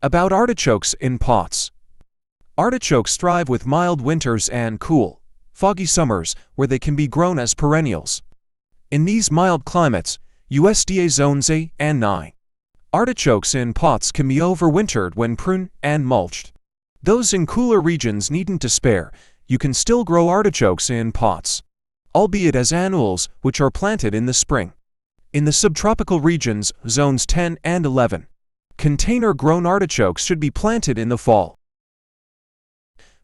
About artichokes in pots. Artichokes thrive with mild winters and cool, foggy summers where they can be grown as perennials. In these mild climates, USDA zones A and 9. Artichokes in pots can be overwintered when pruned and mulched. Those in cooler regions needn't despair, you can still grow artichokes in pots, albeit as annuals which are planted in the spring. In the subtropical regions, zones 10 and 11, container-grown artichokes should be planted in the fall.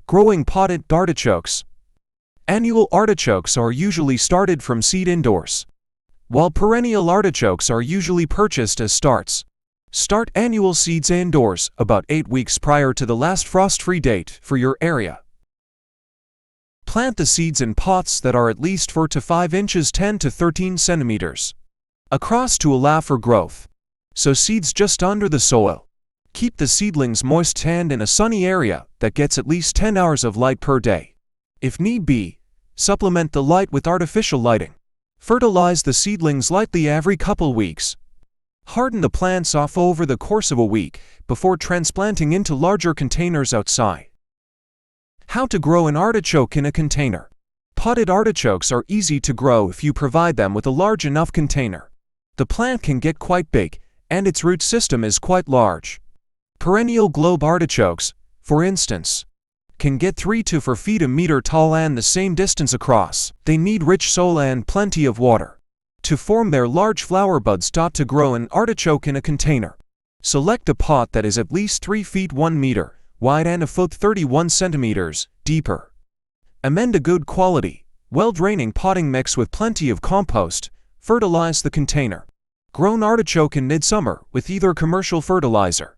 Growing potted artichokes. Annual artichokes are usually started from seed indoors, while perennial artichokes are usually purchased as starts. Start annual seeds indoors about 8 weeks prior to the last frost-free date for your area. Plant the seeds in pots that are at least 4 to 5 inches 10 to 13 centimeters across to allow for growth. Sow seeds just under the soil. Keep the seedlings moist and in a sunny area that gets at least 10 hours of light per day. If need be, supplement the light with artificial lighting. Fertilize the seedlings lightly every couple weeks. Harden the plants off over the course of a week before transplanting into larger containers outside. How to grow an artichoke in a container. Potted artichokes are easy to grow if you provide them with a large enough container. The plant can get quite big, and its root system is quite large. Perennial globe artichokes, for instance, can get 3 to 4 feet a meter tall and the same distance across. They need rich soil and plenty of water to form their large flower buds. To grow an artichoke in a container, select a pot that is at least 3 feet 1 meter wide and a foot 31 centimeters deeper. Amend a good quality, well-draining potting mix with plenty of compost. Fertilize the container. Grown artichoke in midsummer with either commercial fertilizer